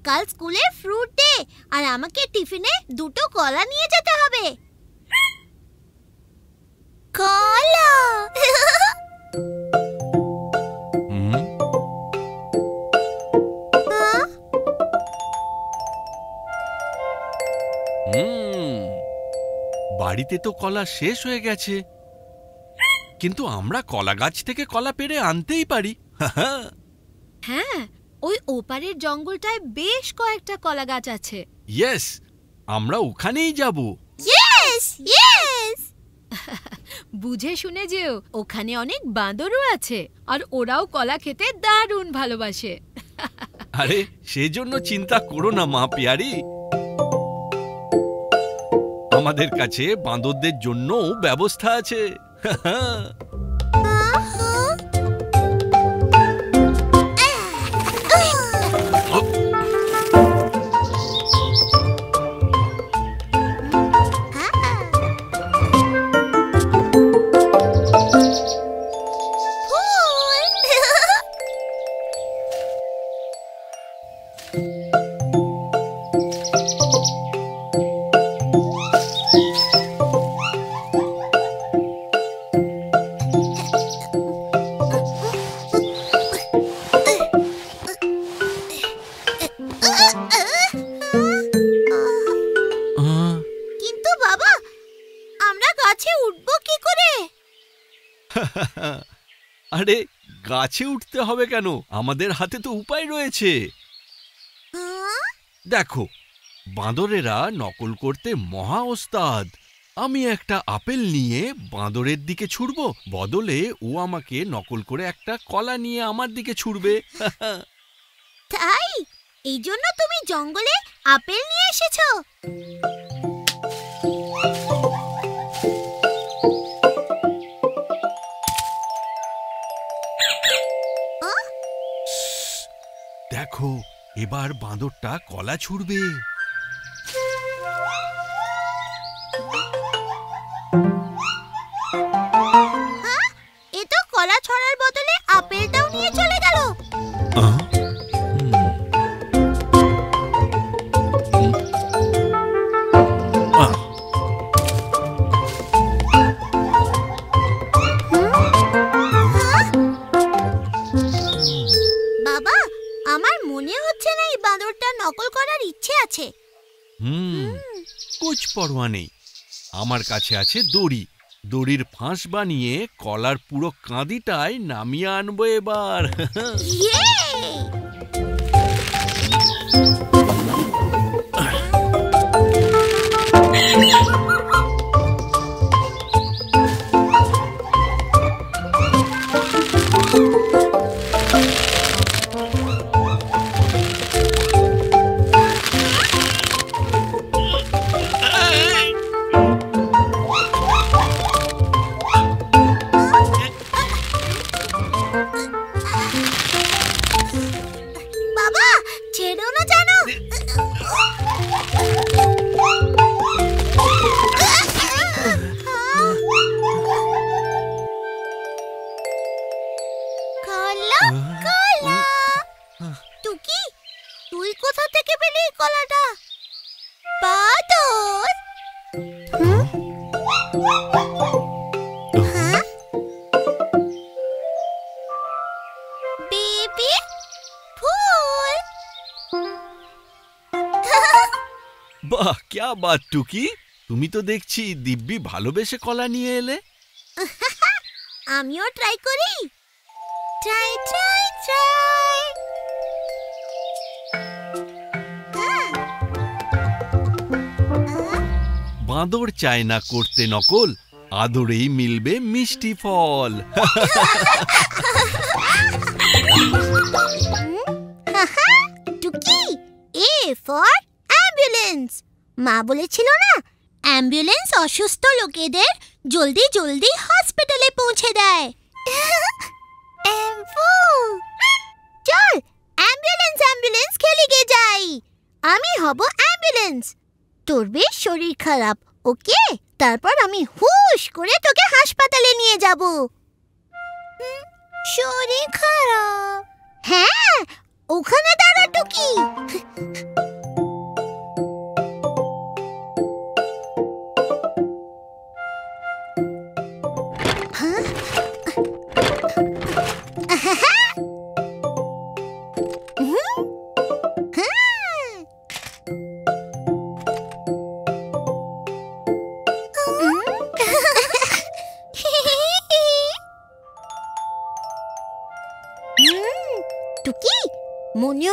কাল স্কুলে fruit day, আর আমাকে টিফিনে 2টো কলা নিয়ে যেতে হবে। কলা। বাড়িতে তো কলা শেষ হয়ে গেছে, কিন্তু আমরা কলা গাছ থেকে কলা পেড়ে আনতেই পারি। হ্যাঁ, ওই ওপারের জঙ্গলটায় বেশ কয়েকটা কলা গাছ আছে। ইয়েস, আমরা ওখানেই যাব। Yes yes. বুঝে শুনে যেও, ওখানে অনেক বাঁদরও আছে, আর ওরাও কলা খেতে দারুণ ভালোবাসে। আরে সেজন্য চিন্তা করো না মা পিয়ারি, আমাদের কাছে বাঁদরদের জন্য ব্যবস্থা আছে। কিন্তু বাবা, আমরা গাছে উঠবো কি করে? আরে গাছে উঠতে হবে কেন, আমাদের হাতে তো উপায় রয়েছে। দেখো, বাঁদরেরা নকল করতে মহা ওস্তাদ। আমি একটা আপেল নিয়ে বাঁদরের দিকে ছুড়ব, বদলে ও আমাকে নকল করে একটা কলা নিয়ে আমার দিকে ছুড়বে। তাই এই জন্য তুমি জঙ্গলে আপেল নিয়ে এসেছো? দেখো, এবার বাঁদরটা কলা ছুড়বে। এ তো কলা ছড়ার বদলে আপেলটাও নিয়ে চলে গেল। বাবা, আমার মনে হচ্ছে না এই বাঁদরটা নকল করার ইচ্ছে আছে। কুছ পরোয়া নেই, আমার কাছে আছে দড়ি। দড়ির ফাঁস বানিয়ে কলার পুরো কাঁদিটায় নামিয়ে আনবো এবার। বাবা, ছেড়ো না জানো। কলা কলা। টুকি, তুই কোথা থেকে পেলি এই কলাটা? বাদর। বেবি ফুল। বাহ, क्या बात টুকি, তুমি তো দেখছি দিব্যি ভালোবেসে কলা নিয়ে এলে। আমিও ট্রাই করি। Try try try. বাঁদর চায় না করতে নকল, আদরেই মিলবে মিষ্টি ফল। টুকি, এ ফর অ্যাম্বুলেন্স। মা বলেছিল না, অ্যাম্বুলেন্স অসুস্থ লোকেদের জলদি জলদি হসপিটালে পৌঁছে দেয়। চল অ্যাম্বুলেন্স অ্যাম্বুলেন্স খেলে গে যাই। আমি হব অ্যাম্বুলেন্স, তোর বেশ শরীর খারাপ, ওকে? তারপর আমি হুশ করে তোকে হাসপাতালে নিয়ে যাব। শরীর খারাপ? হ্যাঁ, ওখানে দাঁড়া টুকি।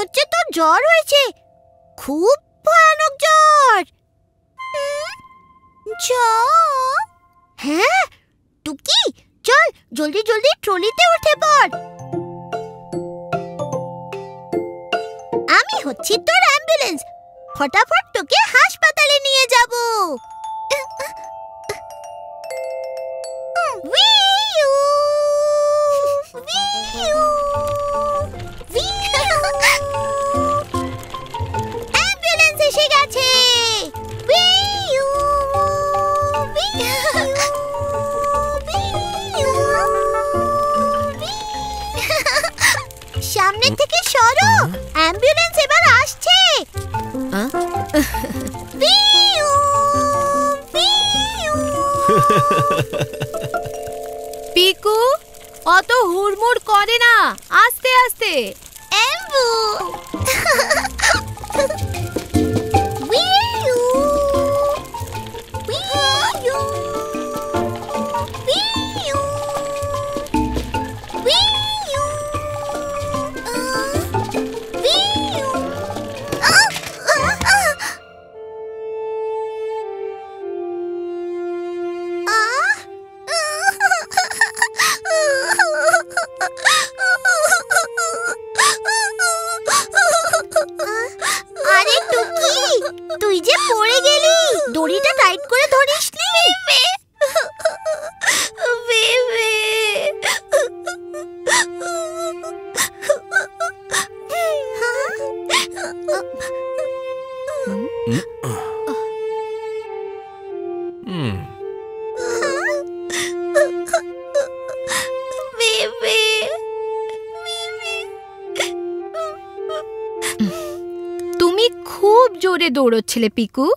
হচ্ছে তোর জ্বর হয়েছে, খুব ভয়ানক জ্বর। জ্বর? হ্যাঁ টুকি, চল জলদি জলদি ট্রলিতে উঠে পড়। আমি হচ্ছি তোর অ্যাম্বুলেন্স, ফটাফট তোকে হাসপাতালে নিয়ে যাব। অ্যাম্বুলেন্স এসে গেছে। সামনে থেকে সরো, অ্যাম্বুলেন্স এবার আসছে। পিকু, অত হুড়মুড় করে না, আস্তে আস্তে। অ্যাম্বু আরে টুকি, তুই যে পড়ে গেলি, দড়িটা টাইট করে ধরিসনি? তুমি খুব জোরে দৌড়চ্ছিলে পিকু।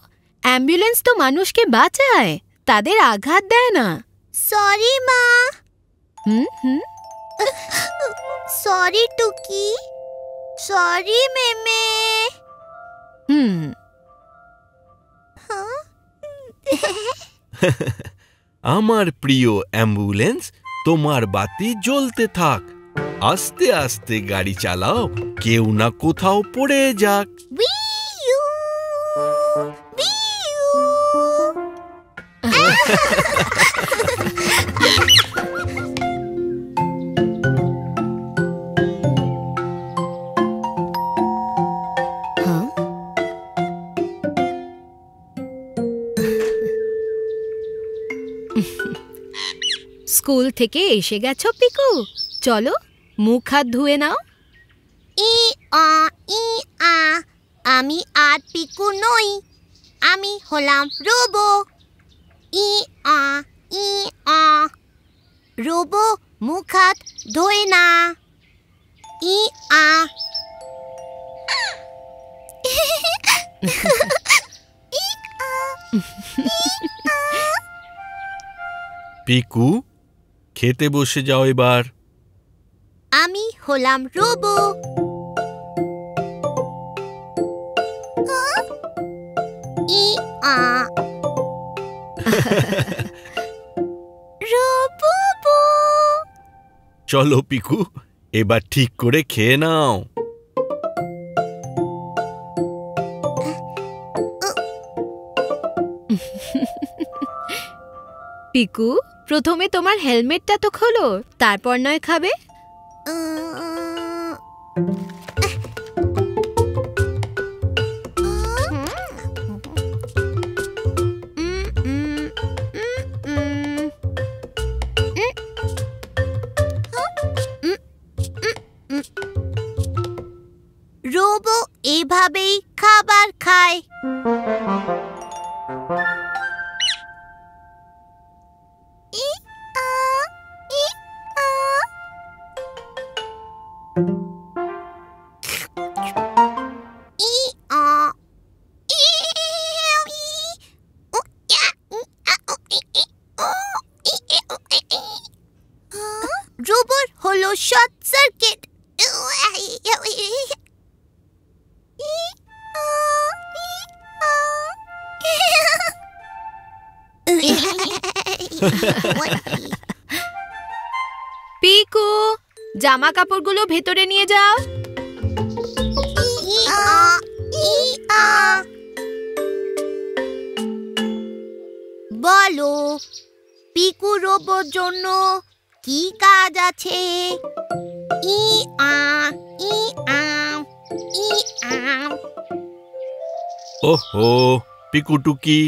অ্যাম্বুলেন্স তো মানুষকে বাঁচায়, তাদের আঘাত দেয় না। সরি মা। হুম। সরি টুকি, সরি মেমে। আমার প্রিয় অ্যাম্বুলেন্স, তোমার বাতি জ্বলতে থাক। আস্তে আস্তে গাড়ি চালাও, কেউ না কোথাও পড়ে যাক। স্কুল থেকে এসে গেছো পিকু? চলো মুখ হাত ধুয়ে নাও। আমি আর পিকু নই, আমি হলাম রোবো। রোবো মুখ হাত ধোয় না। পিকু, খেতে বসে যাও এবার। আমি হলাম রোবো। রোবো। চলো পিকু, এবার ঠিক করে খেয়ে নাও। পিকু, প্রথমে তোমার হেলমেটটা তো খোলো, তারপর নয় খাবে। রোবো এভাবেই খাবার খায়। রোবট হলো শর্ট সার্কিট। পিকু, জামা কাপড়গুলো ভেতরে নিয়ে যাও। পিকু রোবোর জন্য কি কাজ আছে? ই আ ই আ ই আ। ওহো, পিকুটুকি,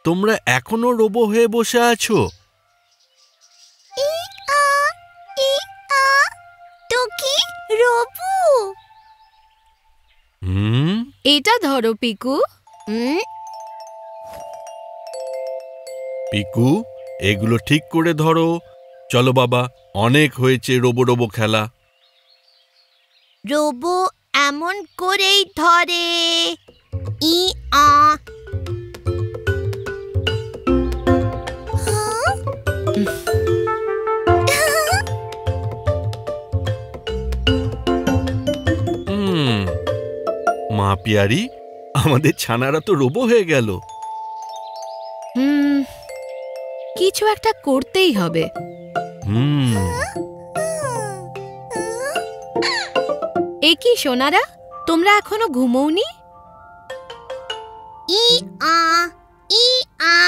তোমরা এখনো রোবো হয়ে বসে আছো? ই আ ই আ, টুকি রোবো। এটা ধরো পিকু। পিকু, এগুলো ঠিক করে ধরো। চলো বাবা, অনেক হয়েছে রোবো রোবো খেলা। রোবো এমন করেই ধরে। ই আ। মা পিয়ারি, আমাদের ছানারা তো রোবো হয়ে গেল। কিছু একটা করতেই হবে। এ কি সোনারা, তোমরা এখনো ঘুমোওনি? ই আ ই আ,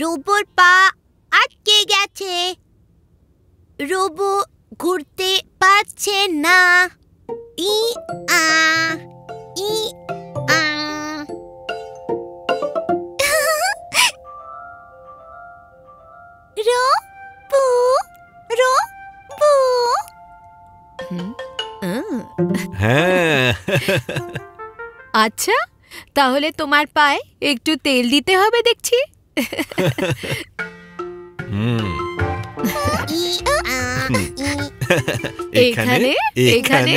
রোবোর পা আটকে গেছে। রোবো ঘুরতে পারছে না। ই আ ই আ। Robo robo. হ্যাঁ। আচ্ছা, তাহলে তোমার পায়ে একটু তেল দিতে হবে দেখছি। এখানে এখানে এখানে।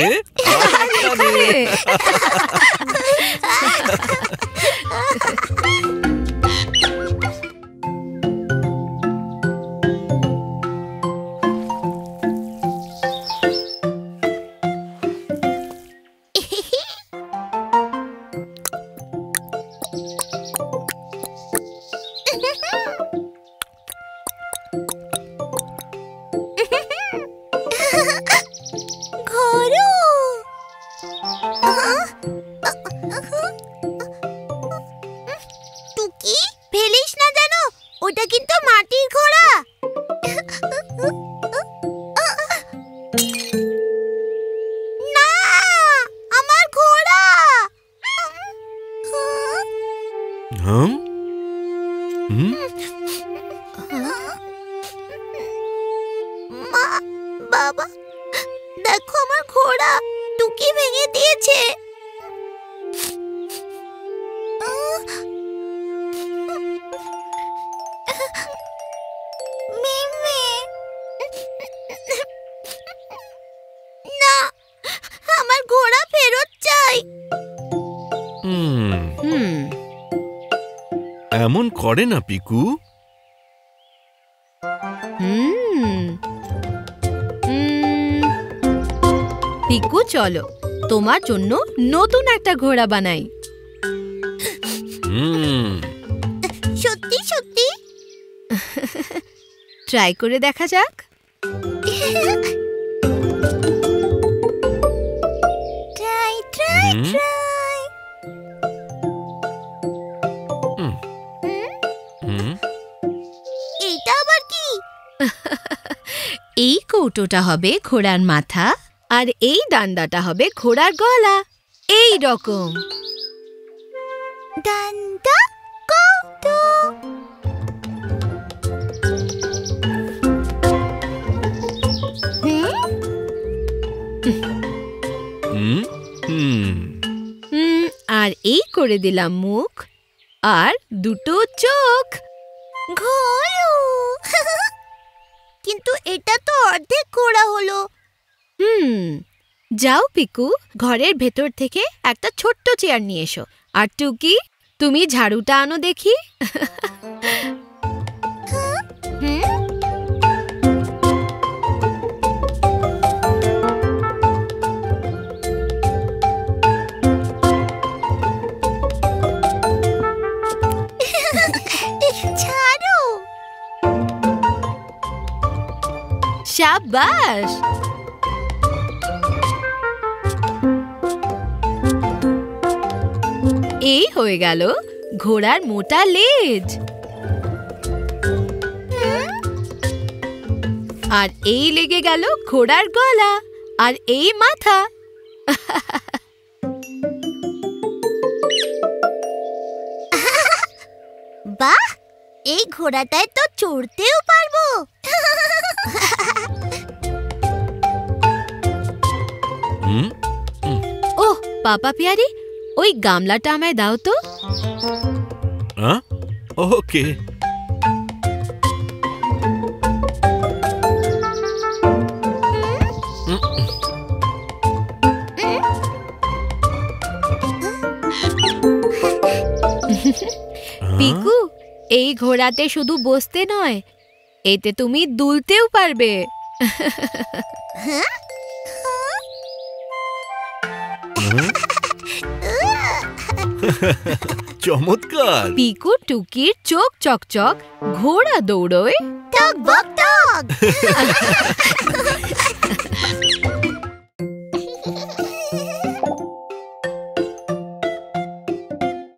টুকি, ফেলিস না জানো, ওটা কিন্তু মাটির ঘোড়া। না, আমার ঘোড়া। মা, বাবা, দেখো আমার ঘোড়া টুকি ভেঙে দিয়েছে। না, আমার ঘোড়া ফেরত চাই। এমন করে না পিকু। পিকু, চলো তোমার জন্য নতুন একটা ঘোড়া বানাই। সত্যি সত্যি? ট্রাই করে দেখা যাক। Try try try. এটা আবার কি? এই কৌটোটা হবে ঘোড়ার মাথা, আর এই ডান্ডাটা হবে ঘোড়ার গলা। এই রকম। ডান্ডা কৌটো। আর এই করে দিলাম মুখ আর দুটো চোখ। ঘোড়া। কিন্তু এটা তো অর্ধেক ঘোড়া হলো। যাও পিকু, ঘরের ভেতর থেকে একটা ছোট্ট চেয়ার নিয়ে এসো। আর টুকি, তুমি ঝাড়ুটা আনো দেখি। ছাড়ো। শাবাশ। এই হয়ে গেল ঘোড়ার মোটা লেজ। আর এই লেগে গেল ঘোড়ার গলা, আর এই মাথা। বাহ, এই ঘোড়াটায় তো চড়তেও পারবো। ওহ পাপা পিয়ারি, ওই গামলাটা আমায় দাও তো। ওকে। পিকু, এই ঘোড়াতে শুধু বসতে নয়, এতে তুমি দুলতেও পারবে। চমৎকার। পিকু টুকির চোখ চকচক, ঘোড়া দৌড়োয় টক বক টক।